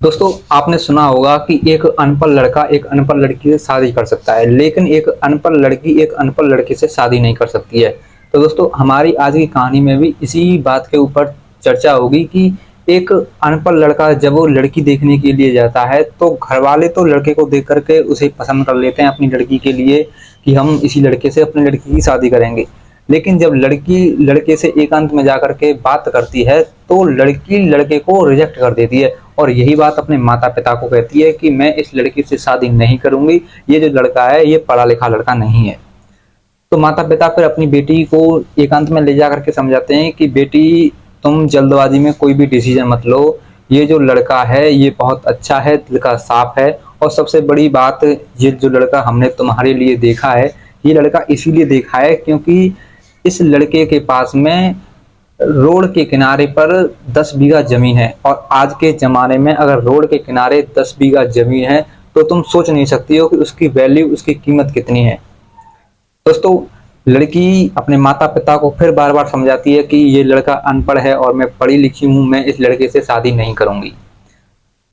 दोस्तों, आपने सुना होगा कि एक अनपढ़ लड़का एक अनपढ़ लड़की से शादी कर सकता है, लेकिन एक अनपढ़ लड़की एक अनपढ़ लड़के से शादी नहीं कर सकती है। तो दोस्तों, हमारी आज की कहानी में भी इसी बात के ऊपर चर्चा होगी कि एक अनपढ़ लड़का जब वो लड़की देखने के लिए जाता है, तो घर वाले तो लड़के को देख करके उसे पसंद कर लेते हैं अपनी लड़की के लिए कि हम इसी लड़के से अपनी लड़की की शादी करेंगे। लेकिन जब लड़की लड़के से एकांत में जाकर के बात करती है, तो लड़की लड़के को रिजेक्ट कर देती है और यही बात अपने माता पिता को कहती है कि मैं इस लड़की से शादी नहीं करूंगी, ये जो लड़का है ये पढ़ा लिखा लड़का नहीं है। तो माता पिता फिर अपनी बेटी को एकांत में ले जा करके समझाते हैं कि बेटी, तुम जल्दबाजी में कोई भी डिसीजन मत लो, ये जो लड़का है ये बहुत अच्छा है, दिल का साफ है, और सबसे बड़ी बात, ये जो लड़का हमने तुम्हारे लिए देखा है, ये लड़का इसीलिए देखा है क्योंकि इस लड़के के पास में रोड के किनारे पर 10 बीघा जमीन है। और आज के ज़माने में अगर रोड के किनारे 10 बीघा जमीन है, तो तुम सोच नहीं सकती हो कि उसकी वैल्यू, उसकी कीमत कितनी है। दोस्तों, लड़की अपने माता पिता को फिर बार बार समझाती है कि ये लड़का अनपढ़ है और मैं पढ़ी लिखी हूँ, मैं इस लड़के से शादी नहीं करूंगी।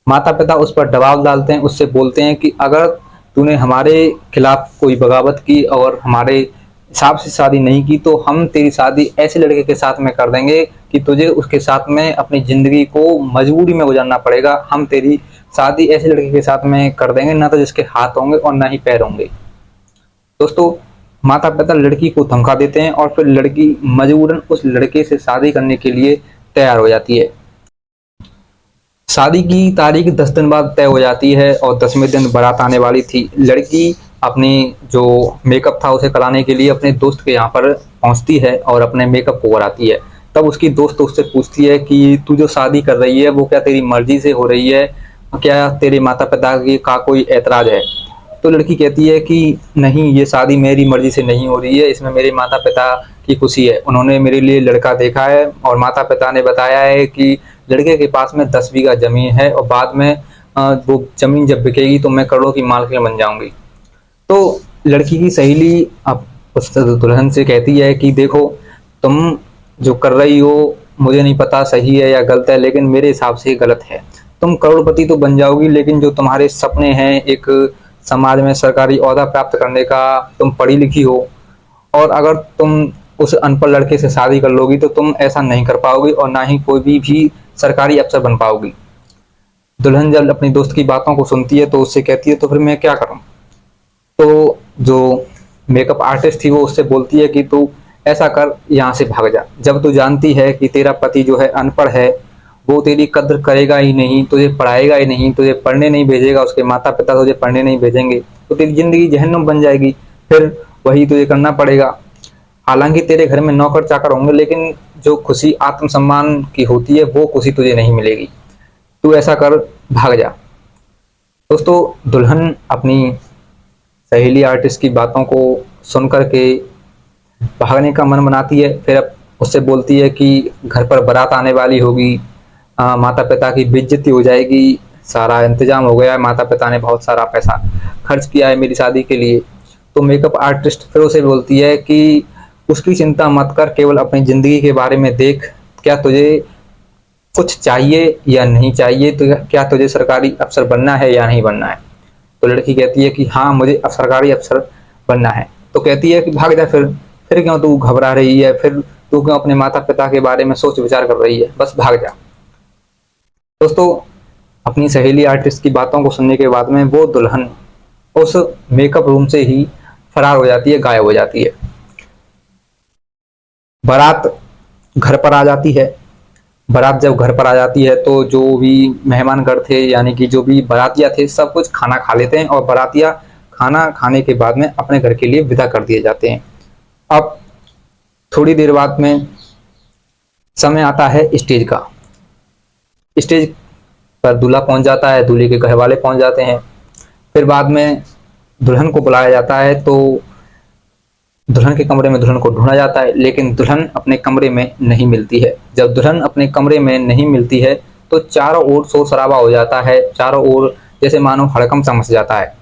माता पिता उस पर दबाव डालते हैं, उससे बोलते हैं कि अगर तूने हमारे खिलाफ कोई बगावत की और हमारे हिसाब से शादी नहीं की, तो हम तेरी शादी ऐसे लड़के के साथ में कर देंगे कि तुझे उसके साथ में अपनी जिंदगी को मजबूरी में गुजारना पड़ेगा। हम तेरी शादी ऐसे लड़के के साथ में कर देंगे, ना तो जिसके हाथ होंगे और ना ही पैर होंगे। दोस्तों, माता पिता लड़की को धमका देते हैं और फिर लड़की मजबूरन उस लड़के से शादी करने के लिए तैयार हो जाती है। शादी की तारीख 10 दिन बाद तय हो जाती है और 10वें दिन बारात आने वाली थी। लड़की अपनी जो मेकअप था उसे कराने के लिए अपने दोस्त के यहाँ पर पहुँचती है और अपने मेकअप को कराती है। तब उसकी दोस्त उससे पूछती है कि तू जो शादी कर रही है वो क्या तेरी मर्जी से हो रही है, क्या तेरे माता पिता का कोई ऐतराज है? तो लड़की कहती है कि नहीं, ये शादी मेरी मर्जी से नहीं हो रही है, इसमें मेरे माता पिता की खुशी है। उन्होंने मेरे लिए लड़का देखा है और माता पिता ने बताया है कि लड़के के पास में 10 बीघा जमीन है और बाद में वो जमीन जब बिकेगी तो मैं करोड़ों की मालकिन बन जाऊंगी। तो लड़की की सहेली अब उस दुल्हन से कहती है कि देखो, तुम जो कर रही हो मुझे नहीं पता सही है या गलत है, लेकिन मेरे हिसाब से गलत है। तुम करोड़पति तो बन जाओगी, लेकिन जो तुम्हारे सपने हैं एक समाज में सरकारी ओहदा प्राप्त करने का, तुम पढ़ी लिखी हो, और अगर तुम उस अनपढ़ लड़के से शादी कर लोगी तो तुम ऐसा नहीं कर पाओगी और ना ही कोई भी सरकारी अफसर बन पाओगी। दुल्हन जब अपनी दोस्त की बातों को सुनती है तो उससे कहती है तो फिर मैं क्या करूं? तो जो मेकअप आर्टिस्ट थी वो उससे बोलती है कि तू ऐसा कर, यहाँ से भाग जा। जब तू जानती है कि तेरा पति जो है अनपढ़ है, वो तेरी कद्र करेगा ही नहीं, तुझे पढ़ाएगा ही नहीं, तुझे पढ़ने नहीं भेजेगा, उसके माता पिता तुझे पढ़ने नहीं भेजेंगे, तो तेरी जिंदगी जहन्नुम बन जाएगी। फिर वही तुझे करना पड़ेगा। हालांकि तेरे घर में नौकर चाकर होंगे, लेकिन जो खुशी आत्मसम्मान की होती है वो खुशी तुझे नहीं मिलेगी। तू ऐसा कर, भाग जा। दोस्तों, दुल्हन अपनी सहेली आर्टिस्ट की बातों को सुन करके भागने का मन बनाती है। फिर अब उससे बोलती है कि घर पर बारात आने वाली होगी, माता पिता की बेइज्जती हो जाएगी, सारा इंतजाम हो गया है, माता पिता ने बहुत सारा पैसा खर्च किया है मेरी शादी के लिए। तो मेकअप आर्टिस्ट फिर उसे बोलती है कि उसकी चिंता मत कर, केवल अपनी जिंदगी के बारे में देख, क्या तुझे कुछ चाहिए या नहीं चाहिए, तो क्या तुझे सरकारी अफसर बनना है या नहीं बनना है? तो लड़की कहती है कि हाँ, मुझे सरकारी अफसर बनना है। तो कहती है कि भाग जा, फिर क्यों तू घबरा रही है, फिर तू क्यों अपने माता पिता के बारे में सोच विचार कर रही है, बस भाग जा। दोस्तों, अपनी सहेली आर्टिस्ट की बातों को सुनने के बाद में वो दुल्हन उस मेकअप रूम से ही फरार हो जाती है, गायब हो जाती है। बारात घर पर आ जाती है। बारात जब घर पर आ जाती है तो जो भी मेहमानगण थे, यानी कि जो भी बारातिया थे, सब कुछ खाना खा लेते हैं और बारातिया खाना खाने के बाद में अपने घर के लिए विदा कर दिए जाते हैं। अब थोड़ी देर बाद में समय आता है स्टेज का। स्टेज पर दूल्हा पहुंच जाता है, दूल्हे के घर वाले पहुंच जाते हैं। फिर बाद में दुल्हन को बुलाया जाता है, तो दुल्हन के कमरे में दुल्हन को ढूंढा जाता है, लेकिन दुल्हन अपने कमरे में नहीं मिलती है। जब दुल्हन अपने कमरे में नहीं मिलती है तो चारों ओर शोर शराबा हो जाता है, चारों ओर जैसे मानो हड़कंप सा मच जाता है।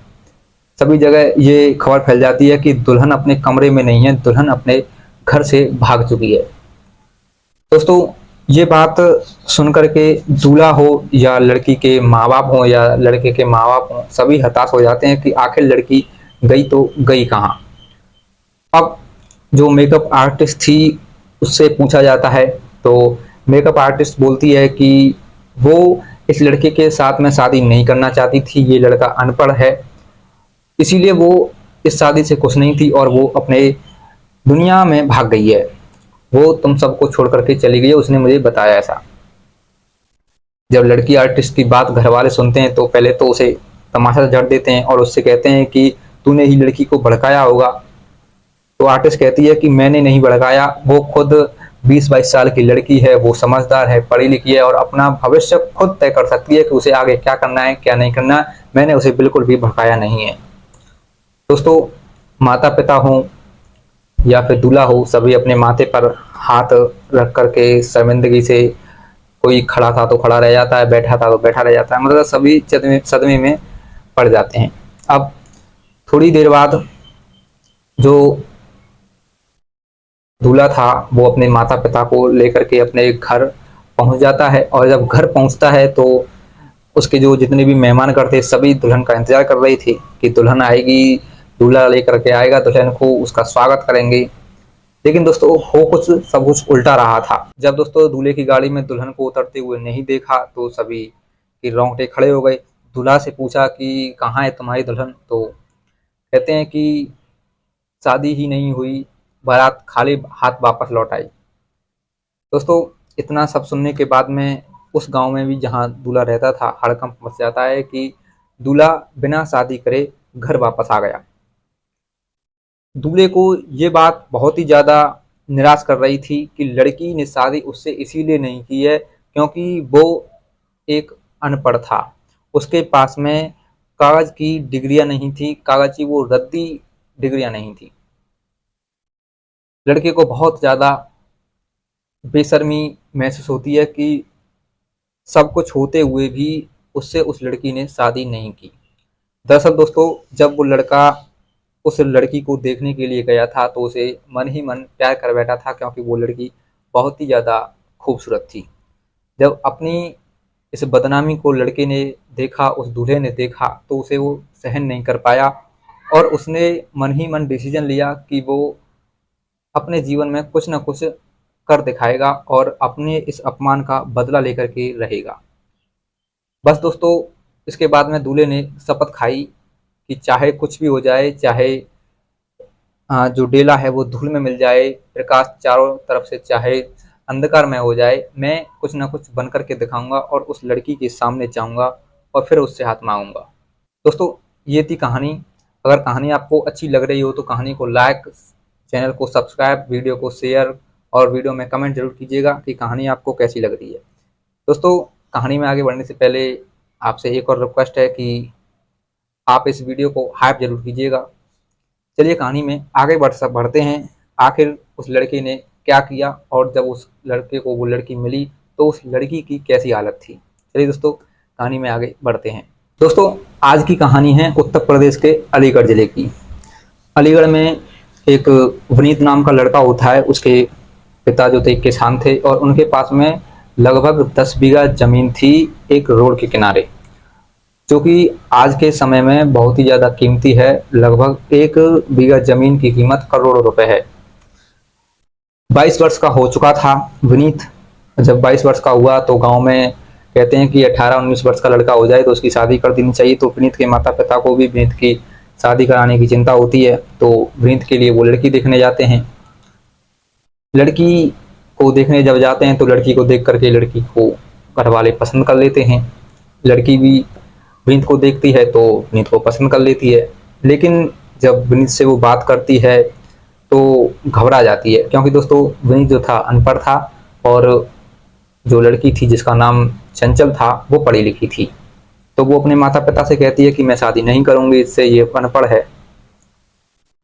सभी जगह ये खबर फैल जाती है कि दुल्हन अपने कमरे में नहीं है, दुल्हन अपने घर से भाग चुकी है। दोस्तों, ये बात सुन कर के दूल्हा हो या लड़की के माँ बाप हो या लड़के के माँ बाप हो, सभी हताश हो जाते हैं कि आखिर लड़की गई तो गई कहाँ। अब जो मेकअप आर्टिस्ट थी उससे पूछा जाता है तो मेकअप आर्टिस्ट बोलती है कि वो इस लड़के के साथ में शादी नहीं करना चाहती थी, ये लड़का अनपढ़ है, इसीलिए वो इस शादी से खुश नहीं थी और वो अपने दुनिया में भाग गई है, वो तुम सबको छोड़ करके चली गई है, उसने मुझे बताया ऐसा। जब लड़की आर्टिस्ट की बात घर वाले सुनते हैं तो पहले तो उसे तमाशा जड़ देते हैं और उससे कहते हैं कि तूने ही लड़की को भड़काया होगा। तो आर्टिस्ट कहती है कि मैंने नहीं भड़काया, वो खुद 20-22 साल की लड़की है, वो समझदार है, पढ़ी लिखी है और अपना भविष्य खुद तय कर सकती है कि उसे आगे क्या करना है क्या नहीं करना है, मैंने उसे बिल्कुल भी भड़काया नहीं है। दोस्तों, माता पिता हो या फिर दूल्हा हो, सभी अपने माथे पर हाथ रख करके शर्मिंदगी से, कोई खड़ा था तो खड़ा रह जाता है, बैठा था तो बैठा रह जाता है, मतलब सभी सदमे में पड़ जाते हैं। अब थोड़ी देर बाद जो दूल्हा था वो अपने माता पिता को लेकर के अपने घर पहुंच जाता है और जब घर पहुंचता है तो उसके जो जितने भी मेहमानगण थे सभी दुल्हन का इंतजार कर रही थी कि दुल्हन आएगी, दूल्हा लेकर के आएगा, दुल्हन को उसका स्वागत करेंगे। लेकिन दोस्तों हो कुछ सब कुछ उल्टा रहा था। जब दोस्तों दूल्हे की गाड़ी में दुल्हन को उतरते हुए नहीं देखा तो सभी के रोंगटे खड़े हो गए। दूल्हा से पूछा कि कहाँ है तुम्हारी दुल्हन, तो कहते हैं कि शादी ही नहीं हुई, बारात खाली हाथ वापस लौट आई। दोस्तों, इतना सब सुनने के बाद में उस गांव में भी जहां दूल्हा रहता था हड़कंप मच जाता है कि दूल्हा बिना शादी करे घर वापस आ गया। दूल्हे को ये बात बहुत ही ज़्यादा निराश कर रही थी कि लड़की ने शादी उससे इसीलिए नहीं की है क्योंकि वो एक अनपढ़ था, उसके पास में कागज की डिग्रियां नहीं थी, कागज की वो रद्दी डिग्रियां नहीं थी। लड़के को बहुत ज़्यादा बेशर्मी महसूस होती है कि सब कुछ होते हुए भी उससे उस लड़की ने शादी नहीं की। दरअसल दोस्तों, जब वो लड़का उस लड़की को देखने के लिए गया था तो उसे मन ही मन प्यार कर बैठा था क्योंकि वो लड़की बहुत ही ज़्यादा खूबसूरत थी। जब अपनी इस बदनामी को लड़के ने देखा, उस दूल्हे ने देखा, तो उसे वो सहन नहीं कर पाया और उसने मन ही मन डिसीजन लिया कि वो अपने जीवन में कुछ ना कुछ कर दिखाएगा और अपने इस अपमान का बदला लेकर के रहेगा। बस दोस्तों, इसके बाद में दूल्हे ने शपथ खाई कि चाहे कुछ भी हो जाए, चाहे जो डेला है वो धूल में मिल जाए, प्रकाश चारों तरफ से चाहे अंधकार में हो जाए, मैं कुछ ना कुछ बन करके दिखाऊंगा और उस लड़की के सामने जाऊंगा और फिर उससे हाथ मांगूंगा। दोस्तों, ये थी कहानी। अगर कहानी आपको अच्छी लग रही हो तो कहानी को लाइक, चैनल को सब्सक्राइब, वीडियो को शेयर और वीडियो में कमेंट जरूर कीजिएगा कि कहानी आपको कैसी लग रही है। दोस्तों, कहानी में आगे बढ़ने से पहले आपसे एक और रिक्वेस्ट है कि आप इस वीडियो को हाइप जरूर कीजिएगा। चलिए कहानी में आगे बढ़ते हैं। आखिर उस लड़के ने क्या किया और जब उस लड़के को वो लड़की मिली तो उस लड़की की कैसी हालत थी। चलिए दोस्तों, कहानी में आगे बढ़ते हैं। दोस्तों, आज की कहानी है उत्तर प्रदेश के अलीगढ़ जिले की। अलीगढ़ में एक वनीत नाम का लड़का होता है, उसके पिता जो थे किसान थे और उनके पास में लगभग 10 बीघा जमीन थी एक रोड के किनारे, जो कि आज के समय में बहुत ही ज़्यादा कीमती है। लगभग 1 बीघा जमीन की कीमत करोड़ों रुपए है। 22 वर्ष का हो चुका था विनीत। जब 22 वर्ष का हुआ तो गांव में कहते हैं कि 18-19 वर्ष का लड़का हो जाए तो उसकी शादी कर देनी चाहिए। तो विनीत के माता पिता को भी विनीत की शादी कराने की चिंता होती है, तो विनीत के लिए वो लड़की देखने जाते हैं। लड़की को देखने जब जाते हैं तो लड़की को देख करके लड़की को घर वाले पसंद कर लेते हैं। लड़की भी विनीत को देखती है तो विनीत को पसंद कर लेती है, लेकिन जब विनीत से वो बात करती है तो घबरा जाती है क्योंकि दोस्तों विनीत जो था अनपढ़ था और जो लड़की थी जिसका नाम चंचल था वो पढ़ी लिखी थी। तो वो अपने माता पिता से कहती है कि मैं शादी नहीं करूंगी इससे, ये अनपढ़ है।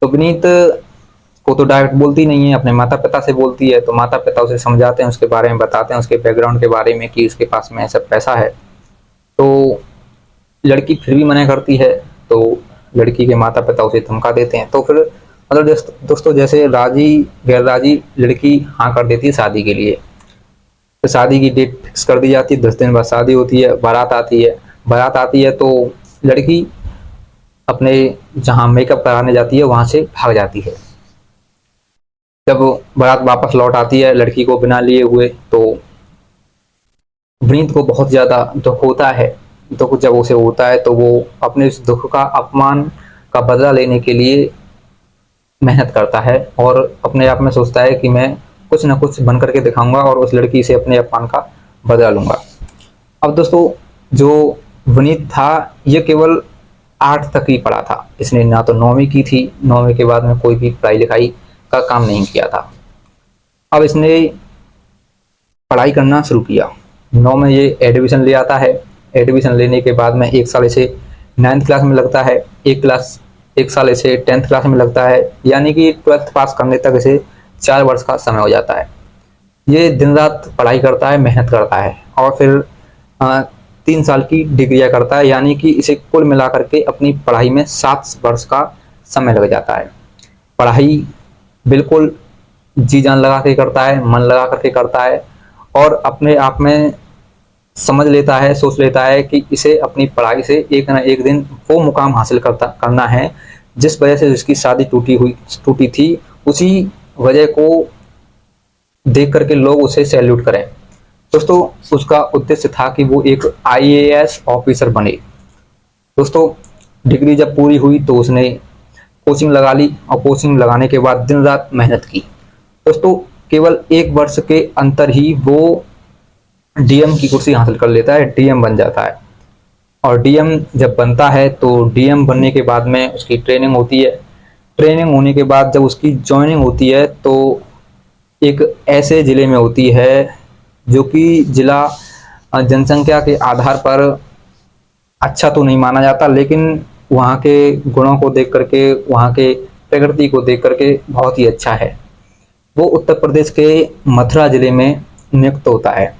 तो विनीत को तो डायरेक्ट बोलती नहीं है, अपने माता पिता से बोलती है। तो माता पिता उसे समझाते हैं, उसके बारे में बताते हैं, उसके बैकग्राउंड के बारे में कि उसके पास में ऐसा पैसा है। तो लड़की फिर भी मना करती है तो लड़की के माता पिता उसे धमका देते हैं। तो फिर मतलब दोस्तों जैसे राजी गैर राजी लड़की हाँ कर देती है शादी के लिए। तो शादी की डेट फिक्स कर दी जाती है, 10 दिन बाद शादी होती है, बारात आती है। बारात आती है तो लड़की अपने जहाँ मेकअप कराने जाती है वहां से भाग जाती है। जब बारात वापस लौट आती है लड़की को बिना लिए हुए, तो वृंद को बहुत ज्यादा दुख होता है। दुख जब उसे होता है तो वो अपने इस दुख का, अपमान का बदला लेने के लिए मेहनत करता है और अपने आप में सोचता है कि मैं कुछ ना कुछ बन करके दिखाऊंगा और उस लड़की से अपने अपमान का बदला लूंगा। अब दोस्तों, जो विनीत था ये केवल 8 तक ही पढ़ा था। इसने ना तो 9वीं की थी, 9वीं के बाद में कोई भी पढ़ाई लिखाई का काम नहीं किया था। अब इसने पढ़ाई करना शुरू किया। 9 में ये एडमिशन ले आता है। एडमिशन लेने के बाद में 1 साल इसे 9th क्लास में लगता है, 1 साल इसे 10th क्लास में लगता है, यानी कि 12th पास करने तक इसे 4 वर्ष का समय हो जाता है। ये दिन रात पढ़ाई करता है, मेहनत करता है और फिर 3 साल की डिग्रियां करता है, यानी कि इसे कुल मिलाकर के अपनी पढ़ाई में 7 वर्ष का समय लग जाता है। पढ़ाई बिल्कुल जी जान लगा के करता है, मन लगा करके करता है और अपने आप में समझ लेता है, सोच लेता है कि इसे अपनी पढ़ाई से एक ना एक दिन वो मुकाम हासिल करना है जिस वजह से उसकी शादी टूटी थी। उसी वजह को देख करके लोग उसे सैल्यूट करें। दोस्तों, उसका उद्देश्य था कि वो एक आईएएस ऑफिसर बने। दोस्तों, डिग्री जब पूरी हुई तो उसने कोचिंग लगा ली और कोचिंग लगाने के बाद दिन रात मेहनत की। दोस्तों, केवल 1 वर्ष के अंतर ही वो डीएम की कुर्सी हासिल कर लेता है, डीएम बन जाता है। और डीएम जब बनता है तो डीएम बनने के बाद में उसकी ट्रेनिंग होती है। ट्रेनिंग होने के बाद जब उसकी ज्वाइनिंग होती है तो एक ऐसे ज़िले में होती है जो कि ज़िला जनसंख्या के आधार पर अच्छा तो नहीं माना जाता, लेकिन वहाँ के गुणों को देख करके, वहाँ के प्रकृति को देख करके बहुत ही अच्छा है। वो उत्तर प्रदेश के मथुरा ज़िले में नियुक्त होता है।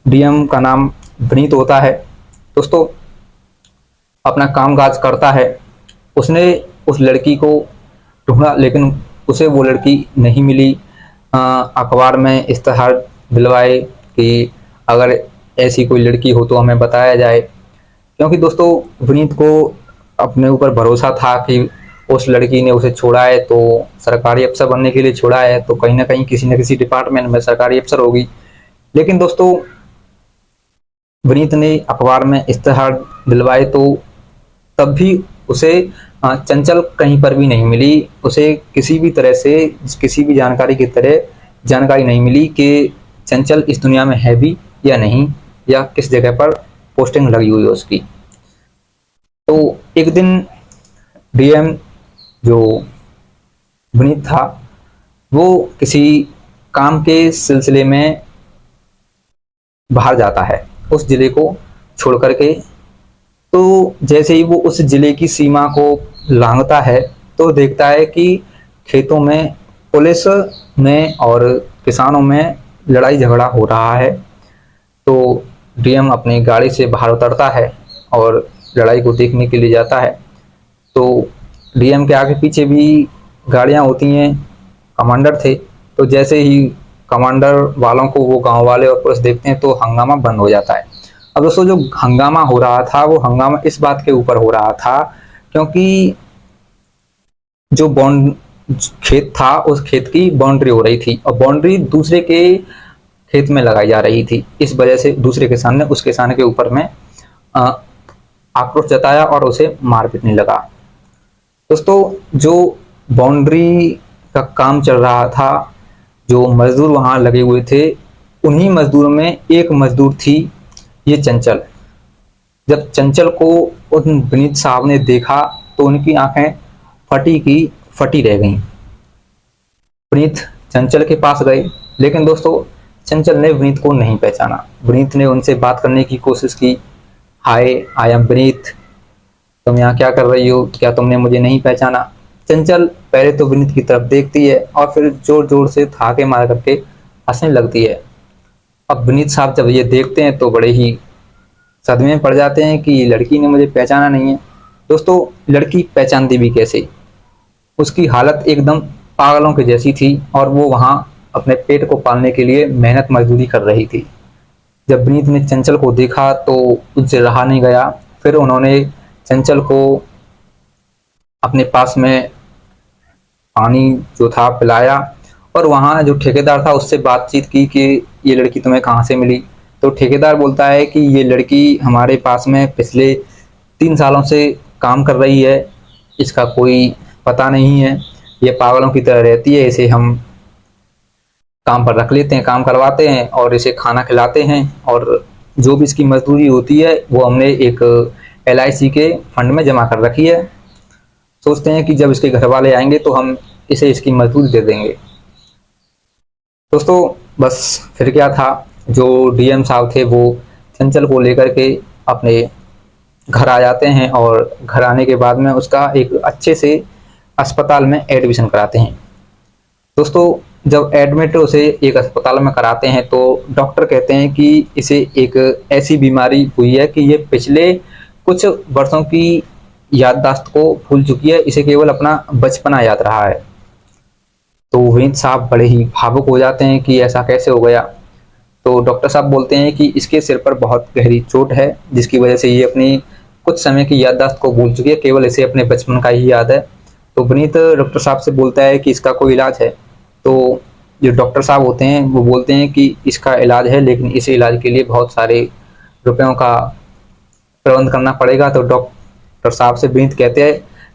डीएम का नाम विनीत होता है। दोस्तों, अपना कामकाज करता है। उसने उस लड़की को ढूंढा लेकिन उसे वो लड़की नहीं मिली। अखबार में इश्तेहार दिलवाए कि अगर ऐसी कोई लड़की हो तो हमें बताया जाए, क्योंकि दोस्तों विनीत को अपने ऊपर भरोसा था कि उस लड़की ने उसे छोड़ा है तो सरकारी अफसर बनने के लिए छोड़ा है तो कहीं ना कहीं किसी न किसी डिपार्टमेंट में सरकारी अफसर होगी। लेकिन दोस्तों, विनीत ने अखबार में इश्तेहार दिलवाए तो तब भी उसे चंचल कहीं पर भी नहीं मिली। उसे किसी भी तरह से, किसी भी जानकारी की तरह जानकारी नहीं मिली कि चंचल इस दुनिया में है भी या नहीं, या किस जगह पर पोस्टिंग लगी हुई है उसकी। तो एक दिन डीएम जो विनीत था वो किसी काम के सिलसिले में बाहर जाता है उस जिले को छोड़ करके। तो जैसे ही वो उस जिले की सीमा को लांघता है तो देखता है कि खेतों में पुलिस में और किसानों में लड़ाई झगड़ा हो रहा है। तो डीएम अपनी गाड़ी से बाहर उतरता है और लड़ाई को देखने के लिए जाता है। तो डीएम के आगे पीछे भी गाड़ियां होती हैं, कमांडर थे। तो जैसे ही कमांडर वालों को वो गांव वाले और पुलिस देखते हैं तो हंगामा बंद हो जाता है। अब दोस्तों, जो हंगामा हो रहा था वो हंगामा इस बात के ऊपर हो रहा था क्योंकि जो खेत था उस खेत की बाउंड्री हो रही थी और बाउंड्री दूसरे के खेत में लगाई जा रही थी। इस वजह से दूसरे किसान ने उस किसान के ऊपर में आक्रोश जताया और उसे मार पीटने लगा। दोस्तों, जो बाउंड्री का काम चल रहा था, जो मजदूर वहां लगे हुए थे, उन्हीं मजदूरों में एक मजदूर थी ये चंचल। जब चंचल को उन विनीत साहब ने देखा तो उनकी आंखें फटी की फटी रह गईं। विनीत चंचल के पास गए लेकिन दोस्तों चंचल ने विनीत को नहीं पहचाना। विनीत ने उनसे बात करने की कोशिश की। हाय, आई एम विनीत, तुम यहाँ क्या कर रही हो, क्या तुमने मुझे नहीं पहचाना? चंचल पहले तो विनीत की तरफ देखती है और फिर जोर जोर से थाके मार करके हंसने लगती है। अब विनीत साहब जब ये देखते हैं तो बड़े ही सदमे में पड़ जाते हैं कि लड़की ने मुझे पहचाना नहीं है। दोस्तों, लड़की पहचानती भी कैसे? उसकी हालत एकदम पागलों की जैसी थी और वो वहाँ अपने पेट को पालने के लिए मेहनत मजदूरी कर रही थी। जब विनीत ने चंचल को देखा तो उनसे रहा नहीं गया। फिर उन्होंने चंचल को अपने पास में पानी जो था पिलाया और वहाँ जो ठेकेदार था उससे बातचीत की कि ये लड़की तुम्हें कहाँ से मिली। तो ठेकेदार बोलता है कि ये लड़की हमारे पास में पिछले 3 सालों से काम कर रही है, इसका कोई पता नहीं है, ये पागलों की तरह रहती है, इसे हम काम पर रख लेते हैं, काम करवाते हैं और इसे खाना खिलाते हैं और जो भी इसकी मजदूरी होती है वो हमने एक LIC के फंड में जमा कर रखी है। सोचते हैं कि जब इसके घर वाले आएंगे तो हम इसे इसकी मजदूरी दे देंगे। दोस्तों बस फिर क्या था, जो DM साहब थे वो चंचल को लेकर के अपने घर आ जाते हैं और घर आने के बाद में उसका एक अच्छे से अस्पताल में एडमिशन कराते हैं। दोस्तों जब एडमिट उसे एक अस्पताल में कराते हैं तो डॉक्टर कहते हैं कि इसे एक ऐसी बीमारी हुई है कि ये पिछले कुछ वर्षों की याददाश्त को भूल चुकी है, इसे केवल अपना बचपना याद रहा है। तो विनीत साहब बड़े ही भावुक हो जाते हैं कि ऐसा कैसे हो गया। तो डॉक्टर साहब बोलते हैं कि इसके सिर पर बहुत गहरी चोट है जिसकी वजह से ये अपनी कुछ समय की याददाश्त को भूल चुकी है, केवल इसे अपने बचपन का ही याद है। तो विनीत डॉक्टर साहब से बोलता है कि इसका कोई इलाज है। तो जो डॉक्टर साहब होते हैं वो बोलते हैं कि इसका इलाज है लेकिन इस इलाज के लिए बहुत सारे रुपयों का प्रबंध करना पड़ेगा। तो डॉक्टर साहब से विनीत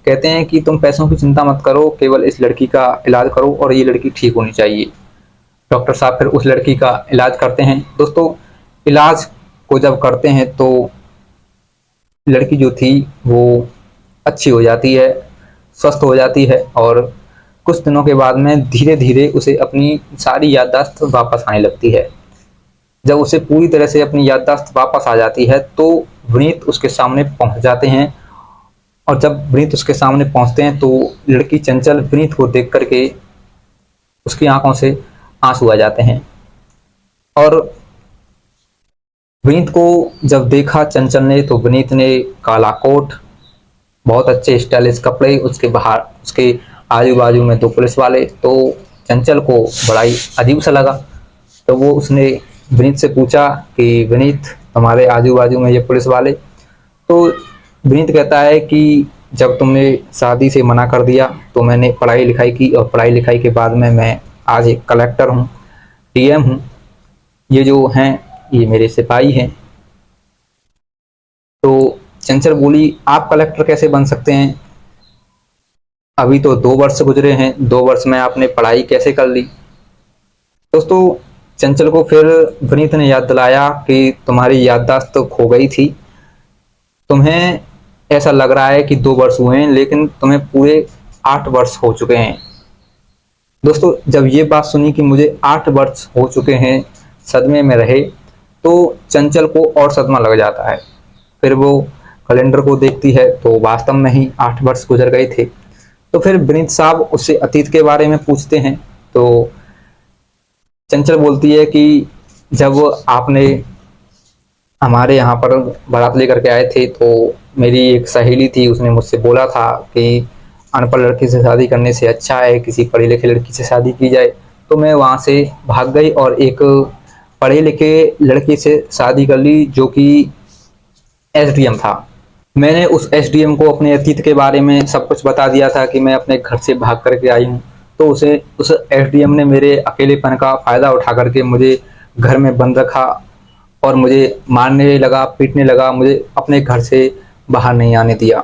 कहते हैं कि तुम पैसों की चिंता मत करो, केवल इस लड़की का इलाज करो और ये लड़की ठीक होनी चाहिए। डॉक्टर साहब फिर उस लड़की का इलाज करते हैं। दोस्तों इलाज को जब करते हैं तो लड़की जो थी वो अच्छी हो जाती है, स्वस्थ हो जाती है और कुछ दिनों के बाद में धीरे धीरे उसे अपनी सारी याददाश्त वापस आने लगती है। जब उसे पूरी तरह से अपनी याददाश्त वापस आ जाती है तो विनीत उसके सामने पहुंच जाते हैं और जब विनीत उसके सामने पहुंचते हैं तो लड़की चंचल विनीत को देख करके उसकी आंखों से आंसू आ जाते हैं। और विनीत को जब देखा चंचल ने तो विनीत ने काला कोट, बहुत अच्छे स्टाइलिश कपड़े, उसके बाहर उसके आजू बाजू में 2 पुलिस वाले। तो चंचल को बड़ा ही अजीब सा लगा। तो वो उसने विनीत से पूछा कि विनीत तुम्हारे आजू बाजू में ये पुलिस वाले। तो विनीत कहता है कि जब तुमने शादी से मना कर दिया तो मैंने पढ़ाई लिखाई की और पढ़ाई लिखाई के बाद में मैं आज एक कलेक्टर हूँ, DM हूँ, ये जो हैं ये मेरे सिपाही हैं। तो चंचल बोली आप कलेक्टर कैसे बन सकते हैं, अभी तो 2 वर्ष गुजरे हैं, 2 वर्ष में आपने पढ़ाई कैसे कर ली। दोस्तों चंचल को फिर विनीत ने याद दिलाया कि तुम्हारी याददाश्त तो खो गई थी, तुम्हें ऐसा लग रहा है कि 2 वर्ष हुए हैं लेकिन तुम्हें पूरे 8 वर्ष हो चुके हैं। दोस्तों जब ये बात सुनी कि मुझे 8 वर्ष हो चुके हैं सदमे में रहे तो चंचल को और सदमा लग जाता है। फिर वो कैलेंडर को देखती है तो वास्तव में ही 8 वर्ष गुजर गए थे। तो फिर विनीत साहब उससे अतीत के बारे में पूछते हैं। तो चंचल बोलती है कि जब आपने हमारे यहाँ पर बारात लेकर के आए थे तो मेरी एक सहेली थी, उसने मुझसे बोला था कि अनपढ़ लड़की से शादी करने से अच्छा है किसी पढ़े लिखे लड़की से शादी की जाए। तो मैं वहाँ से भाग गई और एक पढ़े लिखे लड़की से शादी कर ली जो कि SDM था। मैंने उस SDM को अपने अतीत के बारे में सब कुछ बता दिया था कि मैं अपने घर से भाग करके आई हूँ। तो उस SDM ने मेरे अकेलेपन का फ़ायदा उठा करके मुझे घर में बंद रखा और मुझे मारने लगा, पीटने लगा, मुझे अपने घर से बाहर नहीं आने दिया।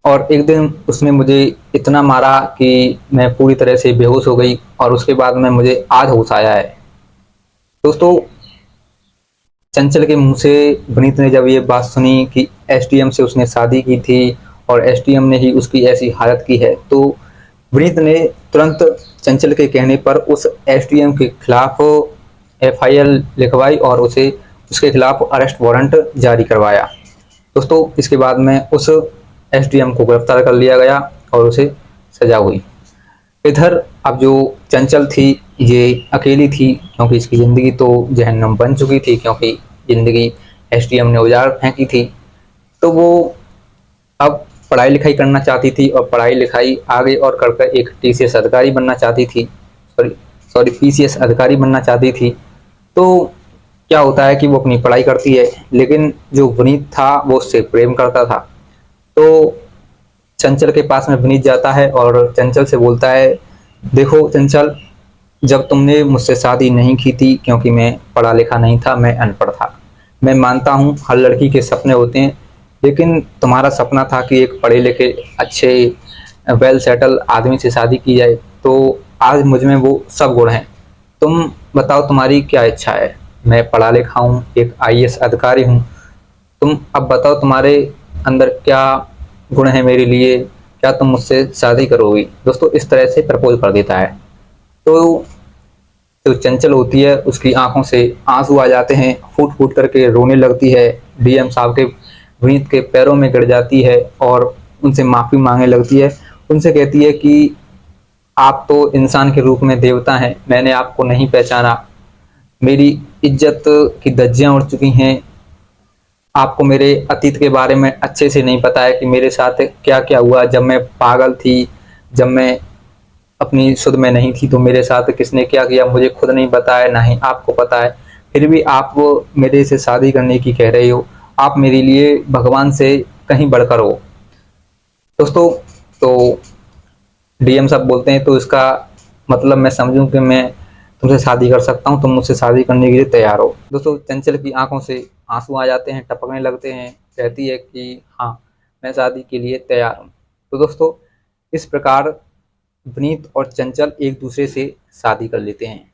और एक दिन उसने मुझे इतना मारा कि मैं पूरी तरह से बेहोश हो गई और उसके बाद में मुझे आज होश आया है। दोस्तों चंचल के मुंह से विनीत ने जब ये बात सुनी कि SDM से उसने शादी की थी और SDM ने ही उसकी ऐसी हालत की है, तो विनीत ने तुरंत चंचल के कहने पर उस SDM के खिलाफ FIR लिखवाई और उसके खिलाफ अरेस्ट वारंट जारी करवाया। दोस्तों इसके बाद में उस SDM को गिरफ्तार कर लिया गया और उसे सजा हुई। इधर अब जो चंचल थी ये अकेली थी क्योंकि इसकी ज़िंदगी तो जहन्नम बन चुकी थी, क्योंकि ज़िंदगी SDM ने उजाड़ फेंकी थी। तो वो अब पढ़ाई लिखाई करना चाहती थी और पढ़ाई लिखाई आगे और कर एक TCS अधिकारी बनना चाहती थी, सॉरी सॉरी पीसीएस अधिकारी बनना चाहती थी। तो क्या होता है कि वो अपनी पढ़ाई करती है, लेकिन जो विनीत था वो उससे प्रेम करता था। तो चंचल के पास में विनीत जाता है और चंचल से बोलता है, देखो चंचल, जब तुमने मुझसे शादी नहीं की थी क्योंकि मैं पढ़ा लिखा नहीं था, मैं अनपढ़ था। मैं मानता हूँ हर लड़की के सपने होते हैं, लेकिन तुम्हारा सपना था कि एक पढ़े लिखे अच्छे वेल सेटल आदमी से शादी की जाए। तो आज मुझ में वो सब गुण हैं। तुम बताओ तुम्हारी क्या इच्छा है। मैं पढ़ा लिखा हूँ, एक आईएएस अधिकारी हूँ। तुम अब बताओ तुम्हारे अंदर क्या गुण है मेरे लिए, क्या तुम मुझसे शादी करोगी। दोस्तों इस तरह से प्रपोज कर देता है। तो जो चंचल होती है उसकी आंखों से आंसू आ जाते हैं, फूट फूट करके रोने लगती है, डीएम साहब के विनीत के पैरों में गिर जाती है और उनसे माफ़ी मांगने लगती है। उनसे कहती है कि आप तो इंसान के रूप में देवता हैं, मैंने आपको नहीं पहचाना, मेरी इज्जत की धज्जियां उड़ चुकी हैं, आपको मेरे अतीत के बारे में अच्छे से नहीं पता है कि मेरे साथ क्या क्या हुआ, जब मैं पागल थी, जब मैं अपनी सुध में नहीं थी तो मेरे साथ किसने क्या किया मुझे खुद नहीं पता है, ना ही आपको पता है। फिर भी आप वो मेरे से शादी करने की कह रहे हो, आप मेरे लिए भगवान से कहीं बढ़कर हो। दोस्तों तो डीएम साहब बोलते हैं, तो इसका मतलब मैं समझूं कि मैं तुमसे शादी कर सकता हूं, तुम मुझसे शादी करने के लिए तैयार हो। दोस्तों चंचल की आंखों से आंसू आ जाते हैं, टपकने लगते हैं, कहती है कि हाँ मैं शादी के लिए तैयार हूँ। तो दोस्तों इस प्रकार विनीत और चंचल एक दूसरे से शादी कर लेते हैं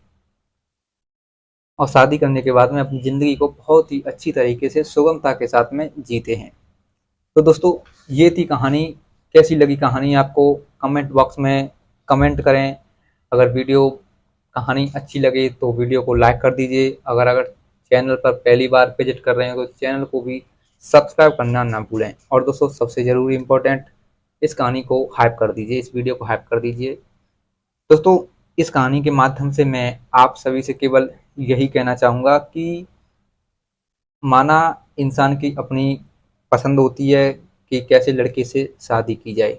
और शादी करने के बाद में अपनी ज़िंदगी को बहुत ही अच्छी तरीके से सुगमता के साथ में जीते हैं। तो दोस्तों ये थी कहानी। कैसी लगी कहानी आपको, कमेंट बॉक्स में कमेंट करें। अगर वीडियो कहानी अच्छी लगे तो वीडियो को लाइक कर दीजिए। अगर अगर चैनल पर पहली बार विजिट कर रहे हैं तो चैनल को भी सब्सक्राइब करना ना भूलें। और दोस्तों सबसे ज़रूरी इम्पोर्टेंट, इस कहानी को हाइप कर दीजिए, इस वीडियो को हाइप कर दीजिए। दोस्तों इस कहानी के माध्यम से मैं आप सभी से केवल यही कहना चाहूँगा कि माना इंसान की अपनी पसंद होती है कि कैसे लड़के से शादी की जाए,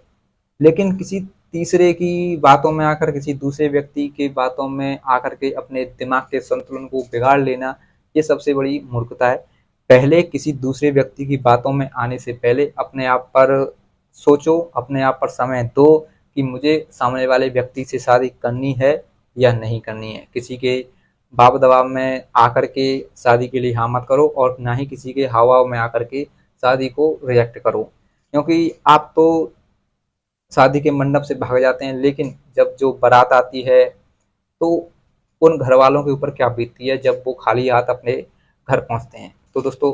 लेकिन किसी तीसरे की बातों में आकर, किसी दूसरे व्यक्ति की बातों में आकर के अपने दिमाग के संतुलन को बिगाड़ लेना, ये सबसे बड़ी मूर्खता है। पहले किसी दूसरे व्यक्ति की बातों में आने से पहले अपने आप पर सोचो, अपने आप पर समय दो कि मुझे सामने वाले व्यक्ति से शादी करनी है या नहीं करनी है। किसी के बाब दबाव में आकर के शादी के लिए हाँ मत करो और ना ही किसी के हवा में आकर के शादी को रिजेक्ट करो, क्योंकि आप तो शादी के मंडप से भाग जाते हैं, लेकिन जब जो बारात आती है तो उन घर वालों के ऊपर क्या बीतती है जब वो खाली हाथ अपने घर पहुंचते हैं। तो दोस्तों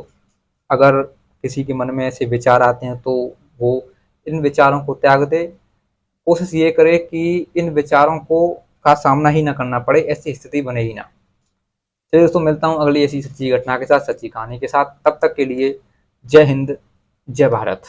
अगर किसी के मन में ऐसे विचार आते हैं तो वो इन विचारों को त्याग दे। कोशिश ये करे कि इन विचारों को का सामना ही ना करना पड़े, ऐसी स्थिति बने ही ना। चलिए दोस्तों मिलता हूँ अगली ऐसी सच्ची घटना के साथ, सच्ची कहानी के साथ। तब तक के लिए जय हिंद, जय भारत।